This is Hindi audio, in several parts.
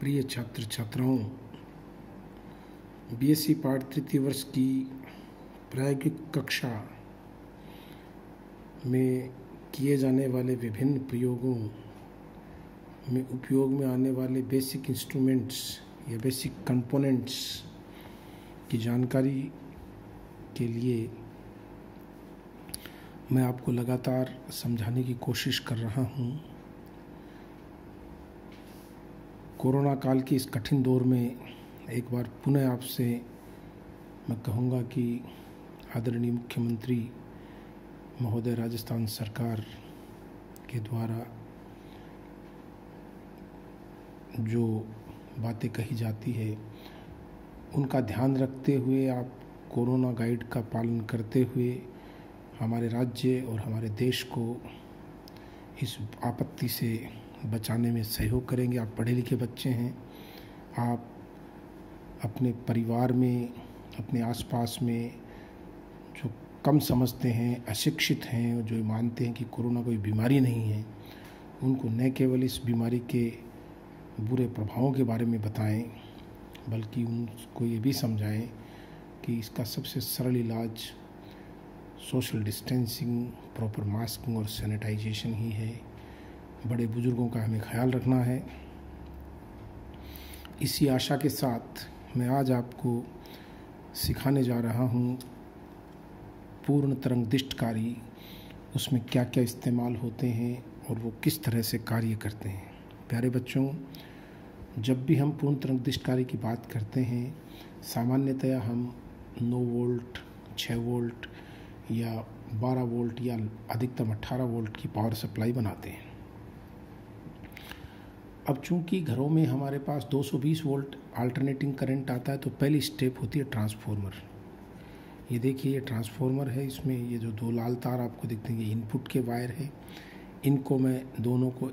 प्रिय छात्र छात्राओं, बीएससी पाठ तृतीय वर्ष की प्रायोगिक कक्षा में किए जाने वाले विभिन्न प्रयोगों में उपयोग में आने वाले बेसिक इंस्ट्रूमेंट्स या बेसिक कंपोनेंट्स की जानकारी के लिए मैं आपको लगातार समझाने की कोशिश कर रहा हूँ। कोरोना काल के इस कठिन दौर में एक बार पुनः आपसे मैं कहूँगा कि आदरणीय मुख्यमंत्री महोदय राजस्थान सरकार के द्वारा जो बातें कही जाती है उनका ध्यान रखते हुए आप कोरोना गाइड का पालन करते हुए हमारे राज्य और हमारे देश को इस आपत्ति से बचाने में सहयोग करेंगे। आप पढ़े लिखे बच्चे हैं, आप अपने परिवार में, अपने आसपास में जो कम समझते हैं, अशिक्षित हैं, जो मानते हैं कि कोरोना कोई बीमारी नहीं है, उनको न केवल इस बीमारी के बुरे प्रभावों के बारे में बताएं, बल्कि उनको ये भी समझाएं कि इसका सबसे सरल इलाज सोशल डिस्टेंसिंग, प्रॉपर मास्किंग और सैनिटाइजेशन ही है। बड़े बुजुर्गों का हमें ख्याल रखना है। इसी आशा के साथ मैं आज आपको सिखाने जा रहा हूँ पूर्ण तरंग दृष्टिकारी, उसमें क्या क्या इस्तेमाल होते हैं और वो किस तरह से कार्य करते हैं। प्यारे बच्चों, जब भी हम पूर्ण तरंग दृष्टिकारी की बात करते हैं, सामान्यतया हम 9 वोल्ट, 6 वोल्ट या 12 वोल्ट या अधिकतम 18 वोल्ट की पावर सप्लाई बनाते हैं। अब चूंकि घरों में हमारे पास 220 वोल्ट अल्टरनेटिंग करंट आता है, तो पहली स्टेप होती है ट्रांसफार्मर। ये देखिए, ये ट्रांसफार्मर है। इसमें ये जो 2 लाल तार आपको दिखते हैं, ये इनपुट के वायर है। इनको मैं दोनों को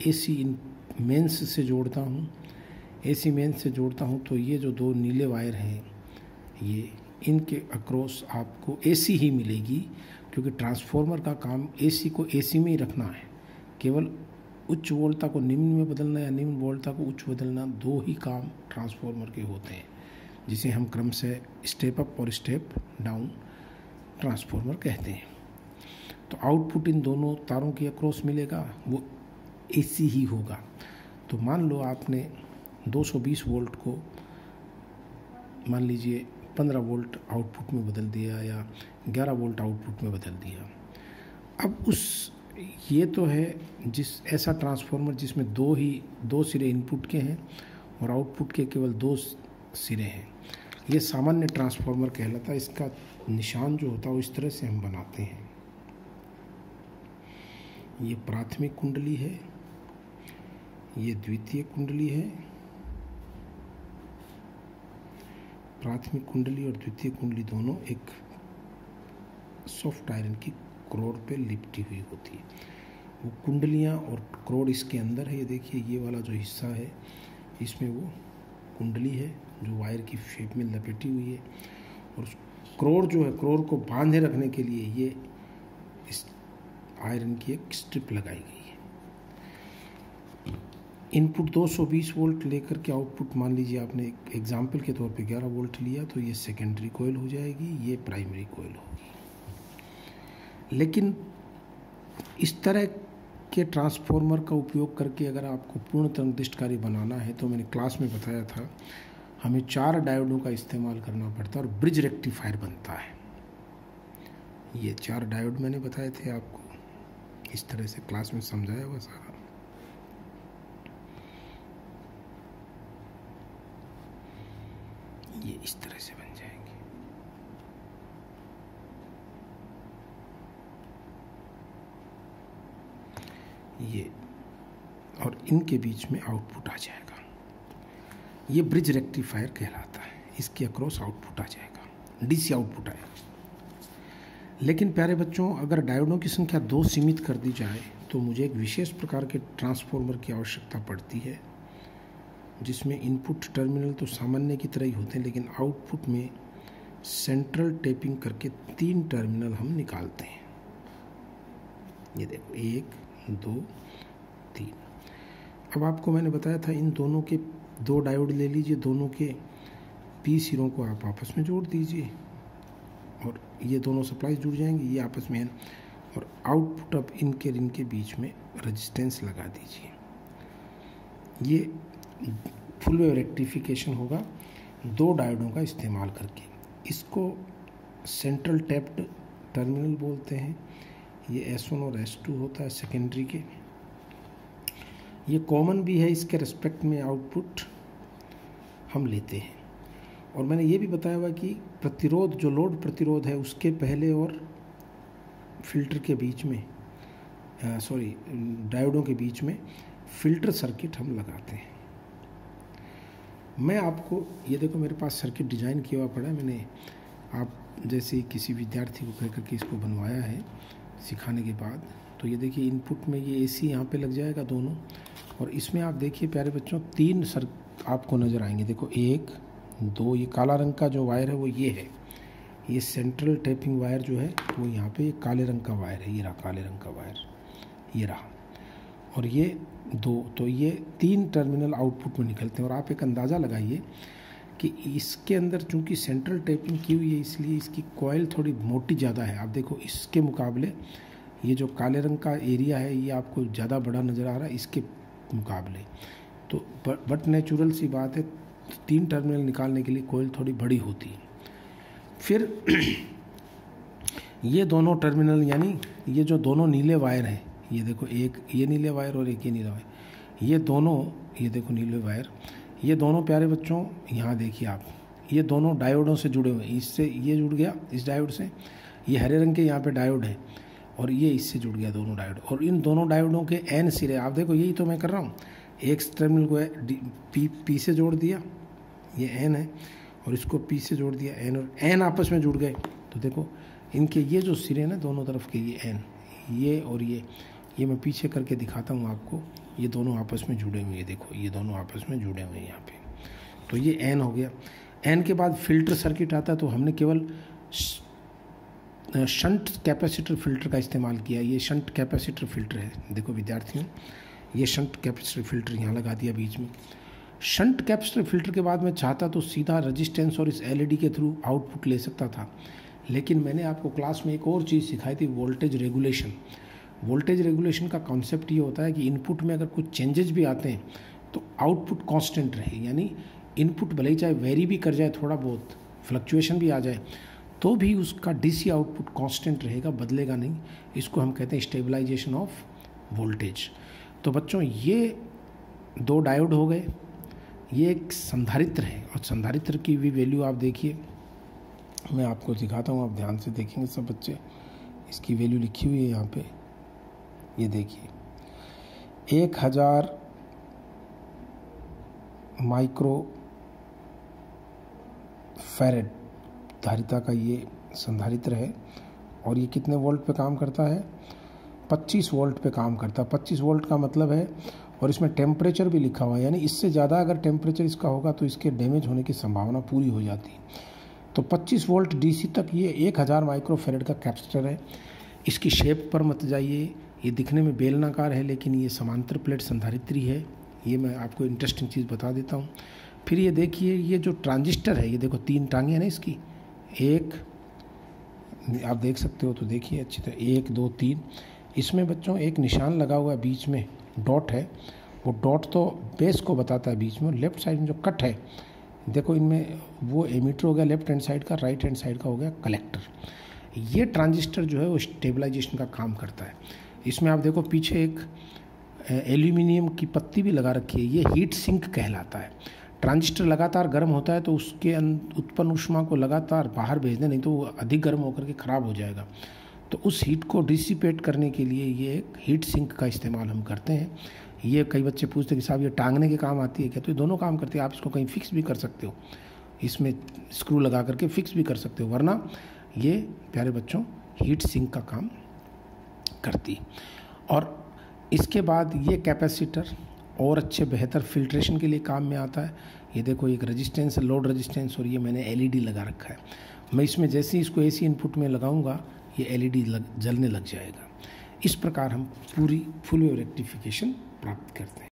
एसी मेंस से जोड़ता हूँ। एसी मेंस से जोड़ता हूँ तो ये जो 2 नीले वायर हैं, ये इनके अक्रॉस आपको एसी ही मिलेगी, क्योंकि ट्रांसफार्मर का काम एसी को एसी में ही रखना है। केवल उच्च वोल्टता को निम्न में बदलना या निम्न वोल्टता को उच्च बदलना, 2 ही काम ट्रांसफार्मर के होते हैं, जिसे हम क्रम से स्टेप अप और स्टेप डाउन ट्रांसफार्मर कहते हैं। तो आउटपुट इन दोनों तारों के अक्रॉस मिलेगा, वो एसी ही होगा। तो मान लो आपने 220 वोल्ट को मान लीजिए 15 वोल्ट आउटपुट में बदल दिया या 11 वोल्ट आउटपुट में बदल दिया। अब ये तो है ऐसा ट्रांसफार्मर जिसमें 2 सिरे इनपुट के हैं और आउटपुट के केवल 2 सिरे हैं। ये सामान्य ट्रांसफार्मर कहलाता है। इसका निशान जो होता है वो इस तरह से हम बनाते हैं। ये प्राथमिक कुंडली है, ये द्वितीय कुंडली है। प्राथमिक कुंडली और द्वितीय कुंडली दोनों एक सॉफ्ट आयरन की क्रोड पे लिपटी हुई होती है। वो कुंडलियाँ और क्रोड इसके अंदर है। ये देखिए, ये वाला जो हिस्सा है, इसमें वो कुंडली है जो वायर की शेप में लपेटी हुई है, और क्रोड जो है, क्रोड को बांधे रखने के लिए ये इस आयरन की एक स्ट्रिप लगाई गई है। इनपुट 220 वोल्ट लेकर के आउटपुट मान लीजिए आपने एक एग्जाम्पल के तौर पे 11 वोल्ट लिया, तो ये सेकेंडरी कोयल हो जाएगी, ये प्राइमरी कोयल होगी। लेकिन इस तरह के ट्रांसफार्मर का उपयोग करके अगर आपको पूर्ण तरंग दृष्टिकारी बनाना है, तो मैंने क्लास में बताया था हमें 4 डायोडों का इस्तेमाल करना पड़ता है और ब्रिज रेक्टिफायर बनता है। ये 4 डायोड मैंने बताए थे आपको, इस तरह से क्लास में समझाया हुआ सारा। ये इस तरह से बन जाएंगे। ये और इनके बीच में आउटपुट आ जाएगा। ये ब्रिज रेक्टिफायर कहलाता है। इसके अक्रॉस आउटपुट आ जाएगा, डीसी आउटपुट आएगा। लेकिन प्यारे बच्चों, अगर डायोडों की संख्या 2 सीमित कर दी जाए, तो मुझे एक विशेष प्रकार के ट्रांसफार्मर की आवश्यकता पड़ती है, जिसमें इनपुट टर्मिनल तो सामान्य की तरह ही होते हैं, लेकिन आउटपुट में सेंट्रल टेपिंग करके 3 टर्मिनल हम निकालते हैं। ये देखो, 1, 2, 3। अब आपको मैंने बताया था इन दोनों के 2 डायोड ले लीजिए, दोनों के पी सिरों को आप आपस में जोड़ दीजिए और ये दोनों सप्लाई जुड़ जाएंगे, ये आपस में, और आउटपुट अब इनके बीच में रेजिस्टेंस लगा दीजिए। ये फुल वेव रेक्टिफिकेशन होगा 2 डायोडों का इस्तेमाल करके। इसको सेंट्रल टैप्ड टर्मिनल बोलते हैं। ये S1 और S2 होता है सेकेंडरी के। ये कॉमन भी है, इसके रिस्पेक्ट में आउटपुट हम लेते हैं। और मैंने ये भी बताया हुआ कि प्रतिरोध, जो लोड प्रतिरोध है, उसके पहले और फिल्टर के बीच में, डायोडों के बीच में फिल्टर सर्किट हम लगाते हैं। मैं आपको ये देखो, मेरे पास सर्किट डिज़ाइन किया हुआ पड़ा है। मैंने आप जैसे किसी विद्यार्थी को कह करके इसको बनवाया है सिखाने के बाद। तो ये देखिए इनपुट में ये AC यहाँ पे लग जाएगा दोनों, और इसमें आप देखिए प्यारे बच्चों 3 आपको नज़र आएंगे। देखो 1 2, ये काला रंग का जो वायर है वो ये है, ये सेंट्रल टैपिंग वायर जो है वो यहाँ पे काले रंग का वायर है, ये रहा काले रंग का वायर, ये रहा। और ये 2, तो ये 3 टर्मिनल आउटपुट में निकलते हैं। और आप एक अंदाज़ा लगाइए कि इसके अंदर चूँकि सेंट्रल टैपिंग की हुई है इसलिए इसकी कॉइल थोड़ी मोटी ज़्यादा है। आप देखो इसके मुकाबले ये जो काले रंग का एरिया है ये आपको ज़्यादा बड़ा नज़र आ रहा है इसके मुकाबले। तो बट नेचुरल सी बात है, 3 टर्मिनल निकालने के लिए कॉइल थोड़ी बड़ी होती है। फिर ये दोनों टर्मिनल, यानी ये जो दोनों नीले वायर हैं, ये देखो एक ये नीले वायर और एक ये नीला वायर, ये दोनों, ये देखो नीले वायर, ये दोनों प्यारे बच्चों यहाँ देखिए आप, ये दोनों डायोडों से जुड़े हुए हैं। इससे ये जुड़ गया इस डायोड से, ये हरे रंग के यहाँ पे डायोड है, और ये इससे जुड़ गया दोनों डायोड। और इन दोनों डायोडों के N सिरे, आप देखो यही तो मैं कर रहा हूँ, एक टर्मिनल को P से जोड़ दिया, ये N है, और इसको P से जोड़ दिया N, और N आपस में जुड़ गए। तो देखो इनके ये जो सिरे ना दोनों तरफ के, ये N, ये और ये मैं पीछे करके दिखाता हूँ आपको, ये दोनों आपस में जुड़े हुए हैं। देखो ये दोनों आपस में जुड़े हुए हैं यहाँ पे। तो ये N हो गया। N के बाद फिल्टर सर्किट आता है, तो हमने केवल शंट कैपेसिटर फिल्टर का इस्तेमाल किया। ये शंट कैपेसिटर फिल्टर है, देखो विद्यार्थियों, ये शंट कैपेसिटर फिल्टर यहाँ लगा दिया बीच में। शंट कैपेसिटर फिल्टर के बाद मैं चाहता तो सीधा रेजिस्टेंस और इस LED के थ्रू आउटपुट ले सकता था, लेकिन मैंने आपको क्लास में एक और चीज़ सिखाई थी, वोल्टेज रेगुलेशन। वोल्टेज रेगुलेशन का कॉन्सेप्ट ये होता है कि इनपुट में अगर कुछ चेंजेस भी आते हैं तो आउटपुट कांस्टेंट रहे, यानी इनपुट भले ही चाहे वेरी भी कर जाए, थोड़ा बहुत फ्लक्चुएशन भी आ जाए, तो भी उसका DC आउटपुट कांस्टेंट रहेगा, बदलेगा नहीं। इसको हम कहते हैं स्टेबलाइजेशन ऑफ वोल्टेज। तो बच्चों ये 2 डायोड हो गए, ये एक संधारित्र है, और संधारित्र की भी वैल्यू आप देखिए, मैं आपको दिखाता हूँ, आप ध्यान से देखेंगे सब बच्चे, इसकी वैल्यू लिखी हुई है यहाँ पे, ये देखिए 1000 माइक्रो फैरेड धारिता का ये संधारित्र है। और ये कितने वोल्ट पे काम करता है? 25 वोल्ट पे काम करता है। 25 वोल्ट का मतलब है, और इसमें टेम्परेचर भी लिखा हुआ है, यानी इससे ज़्यादा अगर टेम्परेचर इसका होगा तो इसके डैमेज होने की संभावना पूरी हो जाती है। तो 25 वोल्ट DC तक ये 1000 माइक्रो फैरेड का कैपेसिटर है। इसकी शेप पर मत जाइए, ये दिखने में बेलनाकार है लेकिन ये समांतर प्लेट संधारित्री है। ये मैं आपको इंटरेस्टिंग चीज़ बता देता हूँ। फिर ये देखिए, ये जो ट्रांजिस्टर है, ये देखो 3 टांगे हैं ना इसकी, एक आप देख सकते हो, तो देखिए अच्छी तरह, 1 2 3। इसमें बच्चों एक निशान लगा हुआ है, बीच में डॉट है, वो डॉट तो बेस को बताता है बीच में। लेफ्ट साइड में जो कट है, देखो इनमें वो एमीटर हो गया लेफ्ट हैंड साइड का, राइट हैंड साइड का हो गया कलेक्टर। ये ट्रांजिस्टर जो है वो स्टेबलाइजेशन का काम करता है। इसमें आप देखो पीछे एक एल्यूमिनियम की पत्ती भी लगा रखी है, ये हीट सिंक कहलाता है। ट्रांजिस्टर लगातार गर्म होता है तो उसके उत्पन्न ऊष्मा को लगातार बाहर भेज दें, नहीं तो वो अधिक गर्म होकर के ख़राब हो जाएगा। तो उस हीट को डिसिपेट करने के लिए ये एक हीट सिंक का इस्तेमाल हम करते हैं। ये कई बच्चे पूछते हैं कि साहब ये टांगने के काम आती है क्या? तो ये दोनों काम करती है। आप इसको कहीं फिक्स भी कर सकते हो, इसमें स्क्रू लगा करके फिक्स भी कर सकते हो, वरना ये प्यारे बच्चों हीट सिंक का काम करती। और इसके बाद ये कैपेसिटर और अच्छे बेहतर फिल्ट्रेशन के लिए काम में आता है। ये देखो एक रेजिस्टेंस, लोड रेजिस्टेंस, और ये मैंने LED लगा रखा है। मैं इसमें जैसे ही इसको AC इनपुट में लगाऊंगा ये LED जलने लग जाएगा। इस प्रकार हम पूरी फुल वेव रेक्टिफिकेशन प्राप्त करते हैं।